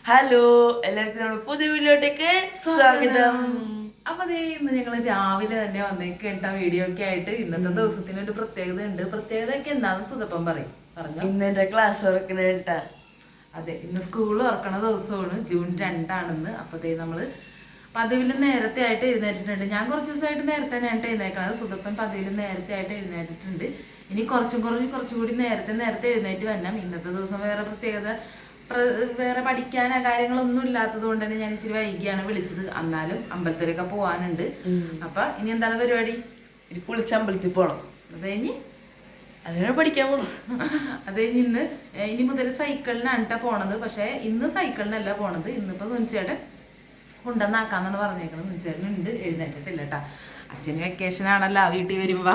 Hello, എല്ലാവർക്കും നമ്മുടെ പുതിയ വീഡിയോയിലേക്ക് സ്വാഗതം. അപ്പൊ അതേ ഇന്ന് ഞങ്ങൾ രാവിലെ തന്നെ വന്നേക്കേണ്ട വീഡിയോ ഒക്കെ ആയിട്ട് ഇന്നത്തെ ദിവസത്തിന് ഒരു പ്രത്യേകത ഉണ്ട്. പ്രത്യേകതയൊക്കെ എന്താണെന്ന് സുതപ്പം പറഞ്ഞു. ഇന്ന് എന്റെ ക്ലാസ് തുറക്കണ കേട്ടാ. അതെ, ഇന്ന് സ്കൂൾ തുറക്കണ ദിവസമാണ്, ജൂൺ 2 അപ്പത്തേ നമ്മള് പതിവിൽ നേരത്തെ ആയിട്ട് എഴുന്നേറ്റിട്ടുണ്ട്. ഞാൻ കുറച്ച് ദിവസമായിട്ട് നേരത്തെ തന്നെയായിട്ട് എഴുന്നേക്കണത്. സുതപ്പൻ പതിവിൽ നേരത്തെ ആയിട്ട് എഴുന്നേറ്റിട്ടുണ്ട്. ഇനി കുറച്ചുകൂടി നേരത്തെ എഴുന്നേറ്റ് വരണം. ഇന്നത്തെ ദിവസം വേറെ പ്രത്യേകത, വേറെ പഠിക്കാനോ കാര്യങ്ങളൊന്നും ഇല്ലാത്തത് കൊണ്ട് തന്നെ ഞാൻ ഇച്ചിരി വൈകിയാണ് വിളിച്ചത്. എന്നാലും അമ്പലത്തിലൊക്കെ പോവാനുണ്ട്. അപ്പൊ ഇനി എന്താണ് പരിപാടി? ഒരു കുളിച്ച് അമ്പലത്തിൽ പോണം. അത് കഴിഞ്ഞ് അങ്ങനെ പഠിക്കാൻ പോണം. അത് കഴിഞ്ഞ് ഇനി മുതൽ സൈക്കിളിനാണ് കേട്ടോ പോണത്. പക്ഷെ ഇന്ന് സൈക്കിളിനല്ല പോണത്. ഇന്നിപ്പോ സുനിച്ചേട്ടൻ കൊണ്ടുവന്നാക്കാന്നാണ് പറഞ്ഞേക്കണത്. സുനിച്ചേട്ടനുണ്ട്, എഴുന്നേറ്റിട്ടില്ല കേട്ടാ. അച്ഛന് വെക്കേഷൻ ആണല്ലോ വീട്ടിൽ വരുമ്പോ.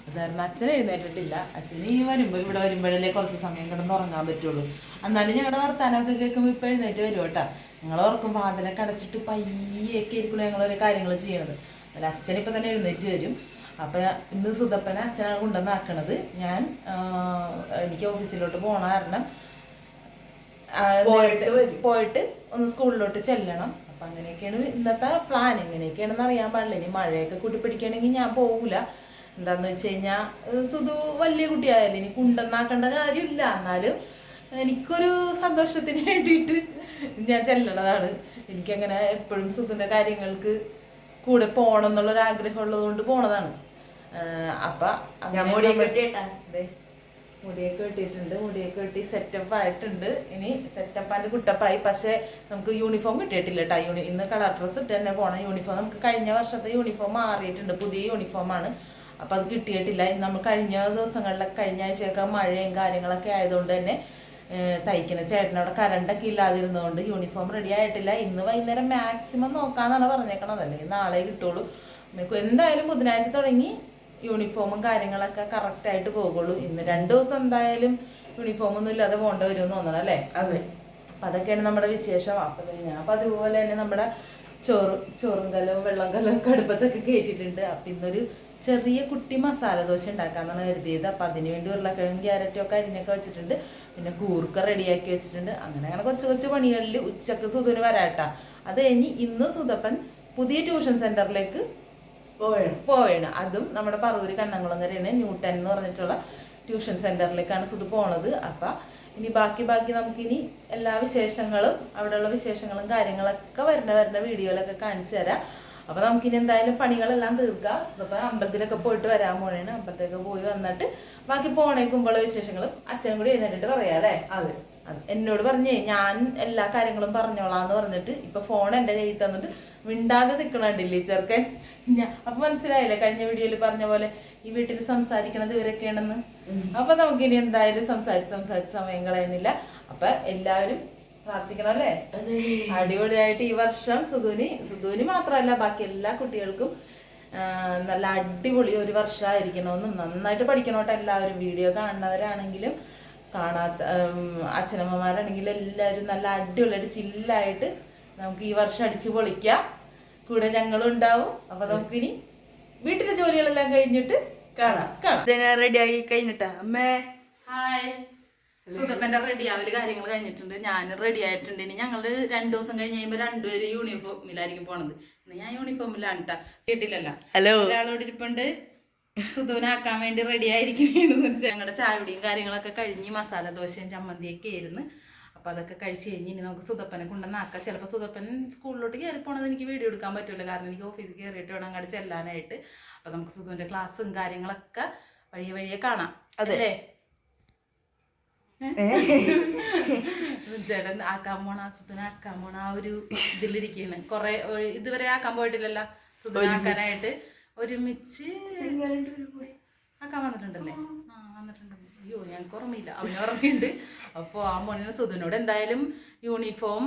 അതായിരുന്നു അച്ഛൻ എഴുന്നേറ്റിട്ടില്ല. അച്ഛന് ഇവിടെ വരുമ്പോഴല്ലേ കുറച്ച് സമയം കിടന്ന് ഉറങ്ങാൻ പറ്റുള്ളൂ. എന്നാലും ഞങ്ങളുടെ വർത്താനമൊക്കെ കേൾക്കുമ്പോൾ ഇപ്പൊ എഴുന്നേറ്റ് വരും കേട്ടാ. ഞങ്ങൾ ഓർക്കുമ്പോൾ അതിലൊക്കെ അടച്ചിട്ട് പയ്യൊക്കെ ആയിരിക്കുള്ളൂ ഞങ്ങൾ ഓരോ കാര്യങ്ങൾ ചെയ്യണത്. അല്ല, അച്ഛനിപ്പോൾ തന്നെ എഴുന്നേറ്റ് വരും. അപ്പം ഇന്ന് സുതപ്പനെ അച്ഛനാണ് കൊണ്ടുവന്നാക്കണത്. ഞാൻ എനിക്ക് ഓഫീസിലോട്ട് പോണ കാരണം പോയിട്ട് ഒന്ന് സ്കൂളിലോട്ട് ചെല്ലണം. അപ്പം അങ്ങനെയൊക്കെയാണ് ഇന്നത്തെ പ്ലാൻ. എങ്ങനെയൊക്കെയാണെന്ന് അറിയാൻ പാടില്ല. ഇനി മഴയൊക്കെ കൂട്ടി പിടിക്കുകയാണെങ്കിൽ ഞാൻ പോകൂല. എന്താന്ന് വെച്ച് കഴിഞ്ഞാൽ സുധു വലിയ കുട്ടിയായാലും ഇനി കൊണ്ടുവന്നാക്കേണ്ട കാര്യമില്ല. എന്നാലും എനിക്കൊരു സന്തോഷത്തിന് വേണ്ടിയിട്ട് ഞാൻ ചെല്ലണതാണ്. എനിക്കങ്ങനെ എപ്പോഴും സുധുവിൻ്റെ കാര്യങ്ങൾക്ക് കൂടെ പോകണം എന്നുള്ളൊരു ആഗ്രഹം ഉള്ളത് കൊണ്ട് പോണതാണ്. അപ്പം മുടിയൊക്കെ വെട്ടിയിട്ടുണ്ട്. മുടിയൊക്കെ വെട്ടി സെറ്റപ്പ് ആയിട്ടുണ്ട്. ഇനി സെറ്റപ്പാൻ്റെ കുട്ടപ്പായി. പക്ഷേ നമുക്ക് യൂണിഫോം കിട്ടിയിട്ടില്ല കേട്ടോ. ഇന്ന് കളർ ഡ്രസ്സ് ഇട്ട് തന്നെ പോകണം. യൂണിഫോം നമുക്ക് കഴിഞ്ഞ വർഷത്തെ യൂണിഫോം മാറിയിട്ടുണ്ട്, പുതിയ യൂണിഫോമാണ്. അപ്പം അത് കിട്ടിയിട്ടില്ല. നമ്മൾ കഴിഞ്ഞ ദിവസങ്ങളിലൊക്കെ കഴിഞ്ഞ ആഴ്ചയൊക്കെ മഴയും കാര്യങ്ങളൊക്കെ ആയതുകൊണ്ട് തന്നെ തയ്ക്കുന്ന ചേട്ടനവിടെ കറണ്ടൊക്കെ ഇല്ലാതിരുന്നതുകൊണ്ട് യൂണിഫോം റെഡി ആയിട്ടില്ല. ഇന്ന് വൈകുന്നേരം മാക്സിമം നോക്കാന്നാണ് പറഞ്ഞേക്കണത്. അല്ലെങ്കിൽ നാളെ കിട്ടുള്ളൂ. എന്തായാലും ബുധനാഴ്ച തുടങ്ങി യൂണിഫോമും കാര്യങ്ങളൊക്കെ കറക്റ്റായിട്ട് പോകുള്ളൂ. ഇന്ന് 2 ദിവസം എന്തായാലും യൂണിഫോമൊന്നും ഇല്ലാതെ പോകേണ്ടി വരുമെന്ന് തോന്നണം അല്ലേ? അതെ. അപ്പം അതൊക്കെയാണ് നമ്മുടെ വിശേഷം. അപ്പം ഞാൻ അപ്പം അതുപോലെ തന്നെ നമ്മുടെ ചോറും കലവും വെള്ളം കലവും ഒക്കെ അടുപ്പത്തൊക്കെ കയറ്റിയിട്ടുണ്ട്. അപ്പം ഇന്നൊരു ചെറിയ കുട്ടി മസാല ദോശ ഉണ്ടാക്കാന്നാണ് കരുതിയത്. അപ്പം അതിന് വേണ്ടി ഉരുളക്കിഴങ്ങും ക്യാരറ്റും ഒക്കെ അരിഞ്ഞൊക്കെ വെച്ചിട്ടുണ്ട്. പിന്നെ കൂർക്ക റെഡിയാക്കി വെച്ചിട്ടുണ്ട്. അങ്ങനെ കൊച്ചു പണികളിൽ ഉച്ചക്ക് സുധുവിന് വരാട്ടാ. അത് കഴിഞ്ഞ് ഇന്ന് സുധപ്പൻ പുതിയ ട്യൂഷൻ സെന്ററിലേക്ക് പോവേണ്. അതും നമ്മുടെ പറവൂര് കണ്ണംകുളങ്ങരയാണ്. ന്യൂട്ടൻ എന്ന് പറഞ്ഞിട്ടുള്ള ട്യൂഷൻ സെന്ററിലേക്കാണ് സുധു പോണത്. അപ്പം ഇനി ബാക്കി നമുക്കിനി എല്ലാ വിശേഷങ്ങളും അവിടെയുള്ള വിശേഷങ്ങളും കാര്യങ്ങളൊക്കെ വരുന്ന വീഡിയോയിലൊക്കെ കാണിച്ചു തരാം. അപ്പം നമുക്കിനി എന്തായാലും പണികളെല്ലാം തീർക്കാം. അപ്പം അമ്പലത്തിലൊക്കെ പോയിട്ട് വരാൻ പോണേണ്. അമ്പലത്തിലൊക്കെ പോയി വന്നിട്ട് ബാക്കി പോണേക്കുമ്പോഴുള്ള വിശേഷങ്ങളും അച്ഛനും കൂടി എഴുന്നേറ്റിട്ട് പറയാം അല്ലേ? അതെ. എന്നോട് പറഞ്ഞേ ഞാൻ എല്ലാ കാര്യങ്ങളും പറഞ്ഞോളാന്ന് പറഞ്ഞിട്ട് ഇപ്പൊ ഫോൺ എൻ്റെ കയ്യിൽ തന്നിട്ട് മിണ്ടാതെ നിൽക്കണണ്ടില്ലേ ചെറുക്കൻ. അപ്പൊ മനസ്സിലായില്ലേ കഴിഞ്ഞ വീഡിയോയിൽ പറഞ്ഞ പോലെ ഈ വീട്ടിൽ സംസാരിക്കണത് ഇവരൊക്കെയാണെന്ന്. അപ്പൊ നമുക്കിനി എന്തായാലും സംസാരിച്ച് സമയം കളയുന്നില്ല. അപ്പൊ എല്ലാവരും പ്രാർത്ഥിക്കണം അല്ലേ? അടിപൊളിയായിട്ട് ഈ വർഷം സുധുവിന് മാത്രമല്ല ബാക്കി എല്ലാ കുട്ടികൾക്കും നല്ല അടിപൊളി ഒരു വർഷമായിരിക്കണമെന്നും നന്നായിട്ട് പഠിക്കണോട്ടെ എല്ലാവരും. വീഡിയോ കാണുന്നവരാണെങ്കിലും കാണാത്ത അച്ഛനമ്മമാരാണെങ്കിലും എല്ലാവരും നല്ല അടിപൊളിയായിട്ട് ചില്ലായിട്ട് നമുക്ക് ഈ വർഷം അടിച്ചു പൊളിക്കാം. കൂടെ ഞങ്ങളും ഉണ്ടാവും. അപ്പൊ നമുക്കിനി വീട്ടിലെ ജോലികളെല്ലാം കഴിഞ്ഞിട്ട് കാണാം. റെഡിയാക്കി കഴിഞ്ഞിട്ടാ അമ്മേ. ഹായ്. സുധപ്പന്റെ റെഡിയാവല് കാര്യങ്ങൾ കഴിഞ്ഞിട്ടുണ്ട്. ഞാൻ റെഡി ആയിട്ടുണ്ട്. ഇനി ഞങ്ങള് 2 ദിവസം കഴിഞ്ഞ് കഴിയുമ്പോ രണ്ടുപേരും യൂണിഫോമിലായിരിക്കും പോണത്. ഞാൻ യൂണിഫോമിലാണ് കേട്ടാ. കേട്ടില്ലല്ലോ. ഹലോ. ഒരാളോട് ഇരിപ്പുണ്ട്. സുധുവിനാക്കാൻ വേണ്ടി റെഡി ആയിരിക്കും. ഞങ്ങളുടെ ചായയുടെയും കാര്യങ്ങളൊക്കെ കഴിഞ്ഞ് മസാല ദോശയും ചമ്മന്തിയൊക്കെ ആയിരുന്നു. അപ്പൊ അതൊക്കെ കഴിച്ച് കഴിഞ്ഞ് ഇനി നമുക്ക് സുധപ്പനെ കൊണ്ടുവന്നാക്കാം. ചിലപ്പോൾ സുധപ്പൻ സ്കൂളിലോട്ട് കയറി പോണത് എനിക്ക് വീഡിയോ എടുക്കാൻ പറ്റില്ല. കാരണം എനിക്ക് ഓഫീസിൽ കയറിയിട്ട് വേണം അങ്ങോട്ട് ചെല്ലാനായിട്ട്. അപ്പൊ നമുക്ക് സുധുവിന്റെ ക്ലാസ്സും കാര്യങ്ങളൊക്കെ വഴിയെ കാണാം. അതല്ലേ? ചേട്ടൻ ആക്കാൻ പോണ സുധുവിനെ ആക്കാൻ പോണ ആ ഒരു ഇതിലിരിക്കുകയാണ്. കുറെ ഇതുവരെ ആക്കാൻ പോയിട്ടില്ലല്ലോ സുധുവിനെ ആക്കാനായിട്ട്. ഒരുമിച്ച് ആക്കാൻ വന്നിട്ടുണ്ടല്ലേ? വന്നിട്ടുണ്ടല്ലോ. അയ്യോ ഞങ്ങൾക്ക് ഓർമ്മയില്ല, അവന് ഓർമ്മയുണ്ട്. അപ്പോൾ ആ മോനെ സുധുവിനോട് എന്തായാലും യൂണിഫോം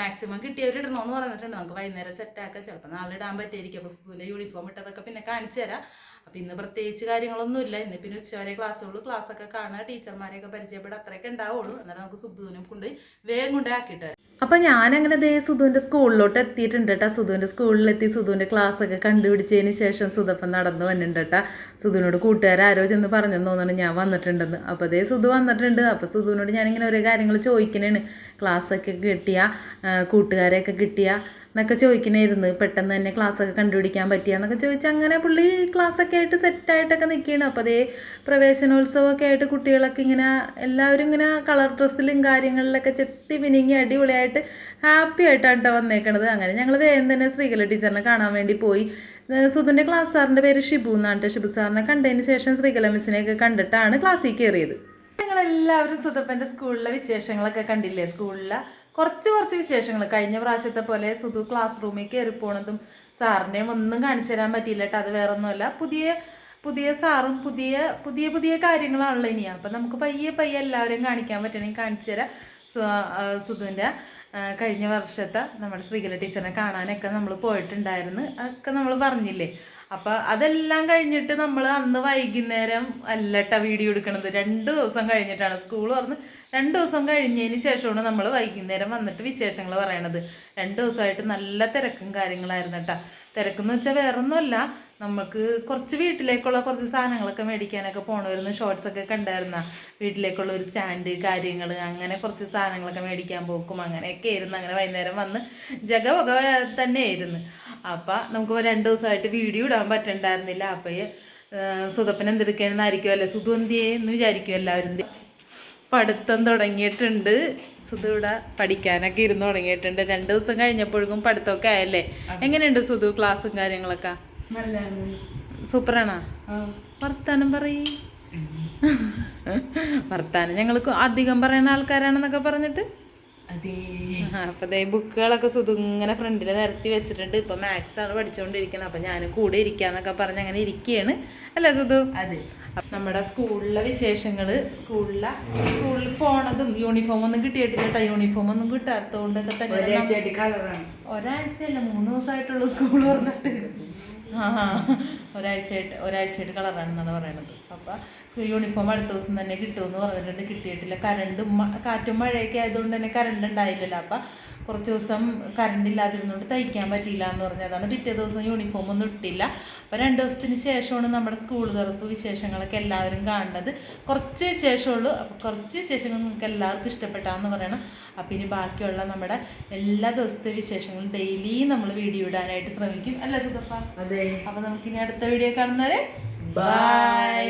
മാക്സിമം കിട്ടിയവരിടണമെന്ന് പറഞ്ഞിട്ടുണ്ട്. നമുക്ക് വൈകുന്നേരം സെറ്റാക്കാം. ചിലപ്പോൾ നാളെ ഇടാൻ പറ്റിയിരിക്കും. അപ്പോൾ സുധുവിൻ്റെ യൂണിഫോം ഇട്ടതൊക്കെ പിന്നെ കാണിച്ചു തരാം. അപ്പം ഇന്ന് പ്രത്യേകിച്ച് കാര്യങ്ങളൊന്നുമില്ല. ഇന്ന് പിന്നെ ഉച്ചവരെ ക്ലാസ്സൊക്കെ കാണുക, ടീച്ചർമാരെയൊക്കെ പരിചയപ്പെടുക, അത്രയൊക്കെ ഉണ്ടാവുള്ളൂ. അന്നേരം നമുക്ക് സുധുവിനെ കൊണ്ട് വേഗം കൊണ്ട് ആക്കിയിട്ട് വരാം. അപ്പം ഞാനങ്ങനെ ദേ സുധുവിൻ്റെ സ്കൂളിലോട്ട് എത്തിയിട്ടുണ്ട് കേട്ടോ. സുധുവിൻ്റെ സ്കൂളിലെത്തി സുധുവിൻ്റെ ക്ലാസ്സൊക്കെ കണ്ടുപിടിച്ചതിന് ശേഷം സുധപ്പം നടന്നു വന്നിട്ടുണ്ട് കേട്ടോ. സുധുവിനോട് കൂട്ടുകാരോ ചെന്ന് പറഞ്ഞെന്ന് തോന്നുന്നു ഞാൻ വന്നിട്ടുണ്ടെന്ന്. അപ്പോൾ അതേ സുധു വന്നിട്ടുണ്ട്. അപ്പോൾ സുധുവിനോട് ഞാനിങ്ങനെ ഓരോ കാര്യങ്ങൾ ചോദിക്കണേണ്. ക്ലാസ്സൊക്കെ കിട്ടിയ, കൂട്ടുകാരെയൊക്കെ കിട്ടിയ എന്നൊക്കെ ചോദിക്കണമായിരുന്നു. പെട്ടെന്ന് തന്നെ ക്ലാസ്സൊക്കെ കണ്ടുപിടിക്കാൻ പറ്റിയെന്നൊക്കെ ചോദിച്ചാൽ അങ്ങനെ പുള്ളി ക്ലാസ്സൊക്കെ ആയിട്ട് സെറ്റായിട്ടൊക്കെ നിൽക്കുകയാണ്. അപ്പോൾ അതേ പ്രവേശനോത്സവമൊക്കെ ആയിട്ട് കുട്ടികളൊക്കെ ഇങ്ങനെ എല്ലാവരും ഇങ്ങനെ കളർ ഡ്രസ്സിലും കാര്യങ്ങളിലൊക്കെ ചെത്തി പിനിങ്ങി അടിപൊളിയായിട്ട് ഹാപ്പി ആയിട്ടാണ് കേട്ടോ വന്നേക്കണത്. അങ്ങനെ ഞങ്ങൾ വേഗം തന്നെ ശ്രീകല ടീച്ചറിനെ കാണാൻ വേണ്ടി പോയി. സുധുവിൻ്റെ ക്ലാസ് സാറിൻ്റെ പേര് ഷിബു എന്നാണ്. ഷിബു സാറിനെ കണ്ടതിന് ശേഷം ശ്രീകല മിസ്സിനെയൊക്കെ കണ്ടിട്ടാണ് ക്ലാസ്സിൽ കയറിയത്. ഞങ്ങളെല്ലാവരും സുധപ്പൻ്റെ സ്കൂളിലെ വിശേഷങ്ങളൊക്കെ കണ്ടില്ലേ. സ്കൂളിലെ കുറച്ച് വിശേഷങ്ങൾ കഴിഞ്ഞ പ്രാവശ്യത്തെ പോലെ സുധു ക്ലാസ് റൂമിൽ കയറി പോണതും സാറിനെയും ഒന്നും കാണിച്ചു തരാൻ പറ്റിയില്ല കേട്ടോ. അത് വേറെ ഒന്നുമല്ല, പുതിയ സാറും പുതിയ കാര്യങ്ങളാണല്ലോ ഇനി. അപ്പം നമുക്ക് പയ്യെ എല്ലാവരെയും കാണിക്കാൻ പറ്റണമെങ്കിൽ കാണിച്ചു തരാം. സുധുവിൻ്റെ കഴിഞ്ഞ വർഷത്തെ നമ്മുടെ ശ്രീകല ടീച്ചറിനെ കാണാനൊക്കെ നമ്മൾ പോയിട്ടുണ്ടായിരുന്നു. അതൊക്കെ നമ്മൾ പറഞ്ഞില്ലേ. അപ്പം അതെല്ലാം കഴിഞ്ഞിട്ട് നമ്മൾ അന്ന് വൈകുന്നേരം അല്ലട്ട വീഡിയോ എടുക്കണത്. 2 ദിവസം കഴിഞ്ഞിട്ടാണ് സ്കൂൾ തുറന്ന് 2 ദിവസം കഴിഞ്ഞതിന് ശേഷമാണ് നമ്മൾ വൈകുന്നേരം വന്നിട്ട് വിശേഷങ്ങൾ പറയണത്. 2 ദിവസമായിട്ട് നല്ല തിരക്കും കാര്യങ്ങളായിരുന്നു കേട്ടോ. തിരക്കെന്ന് വെച്ചാൽ വേറൊന്നുമല്ല, നമുക്ക് കുറച്ച് വീട്ടിലേക്കുള്ള കുറച്ച് സാധനങ്ങളൊക്കെ മേടിക്കാനൊക്കെ പോകണമായിരുന്നു. ഷോർട്സൊക്കെ കണ്ടായിരുന്ന വീട്ടിലേക്കുള്ള ഒരു സ്റ്റാൻഡ് കാര്യങ്ങൾ, അങ്ങനെ കുറച്ച് സാധനങ്ങളൊക്കെ മേടിക്കാൻ പോക്കും അങ്ങനെയൊക്കെ ആയിരുന്നു. അങ്ങനെ വൈകുന്നേരം വന്ന് ജഗവക തന്നെ ആയിരുന്നു. അപ്പം നമുക്ക് 2 ദിവസമായിട്ട് വീഡിയോ ഇടാൻ പറ്റണ്ടായിരുന്നില്ല. അപ്പോൾ സുധപ്പൻ എന്തെടുക്കാനെന്നായിരിക്കും അല്ലേ, സുധു എന്തിയെ എന്ന് വിചാരിക്കും എല്ലാവരും. പഠിത്തം തുടങ്ങിയിട്ടുണ്ട്. സുധു ഇവിടെ പഠിക്കാനൊക്കെ ഇരുന്ന് തുടങ്ങിയിട്ടുണ്ട്. 2 ദിവസം കഴിഞ്ഞപ്പോഴേക്കും പഠിത്തമൊക്കെ ആയല്ലേ. എങ്ങനെയുണ്ട് സുധു ക്ലാസ്സും കാര്യങ്ങളൊക്കെ? സൂപ്പറാണോ? വർത്താനം പറയ്. വർത്താനം ഞങ്ങൾക്ക് അധികം പറയുന്ന ആൾക്കാരാണെന്നൊക്കെ പറഞ്ഞിട്ട് അപ്പൊ ദേ ബുക്കുകളൊക്കെ സുധു ഇങ്ങനെ ഫ്രണ്ടിൽ നിരത്തി വെച്ചിട്ടുണ്ട്. ഇപ്പൊ മാത്സ് ആണ് പഠിച്ചുകൊണ്ടിരിക്കുന്നത്. അപ്പൊ ഞാനും കൂടെ ഇരിക്കാന്നൊക്കെ പറഞ്ഞ് അങ്ങനെ ഇരിക്കുകയാണ് അല്ലേ സുധു? അതെ. നമ്മുടെ സ്കൂളിലെ വിശേഷങ്ങള്, സ്കൂളിൽ പോണതും യൂണിഫോം ഒന്നും കിട്ടിയിട്ടില്ല കേട്ടോ. യൂണിഫോം ഒന്നും കിട്ടാത്തതുകൊണ്ടൊക്കെ തന്നെ ഒരാഴ്ചയല്ല 3 ദിവസമായിട്ടുള്ളൂ സ്കൂൾ പറഞ്ഞിട്ട്. ഒരാഴ്ചയായിട്ട് കളറാണെന്നാണ് പറയണത്. അപ്പം യൂണിഫോം അടുത്ത ദിവസം തന്നെ കിട്ടുമെന്ന് പറഞ്ഞിട്ടുണ്ട്. കിട്ടിയിട്ടില്ല. കാറ്റും മഴയൊക്കെ ആയതുകൊണ്ട് തന്നെ കറണ്ട് ഉണ്ടായില്ലല്ലോ. അപ്പം കുറച്ച് ദിവസം കറണ്ട് ഇല്ലാതിരുന്നുകൊണ്ട് തയ്ക്കാൻ പറ്റിയില്ല എന്ന് പറഞ്ഞതാണ്. പിറ്റേ ദിവസം യൂണിഫോം ഒന്നും ഇട്ടില്ല. അപ്പോൾ 2 ദിവസത്തിന് ശേഷമാണ് നമ്മുടെ സ്കൂൾ തുറപ്പ് വിശേഷങ്ങളൊക്കെ എല്ലാവരും കാണുന്നത്. കുറച്ച് വിശേഷമുള്ളൂ. അപ്പോൾ കുറച്ച് വിശേഷങ്ങൾ നിങ്ങൾക്ക് എല്ലാവർക്കും ഇഷ്ടപ്പെട്ടാന്ന് പറയണം. അപ്പം ഇനി ബാക്കിയുള്ള നമ്മുടെ എല്ലാ ദിവസത്തെ വിശേഷങ്ങളും ഡെയിലി നമ്മൾ വീഡിയോ ഇടാനായിട്ട് ശ്രമിക്കും അല്ലേ സുധപ്പ? അതെ. അപ്പോൾ നമുക്കിനി അടുത്ത വീഡിയോ കാണുന്നവരെ ബൈ.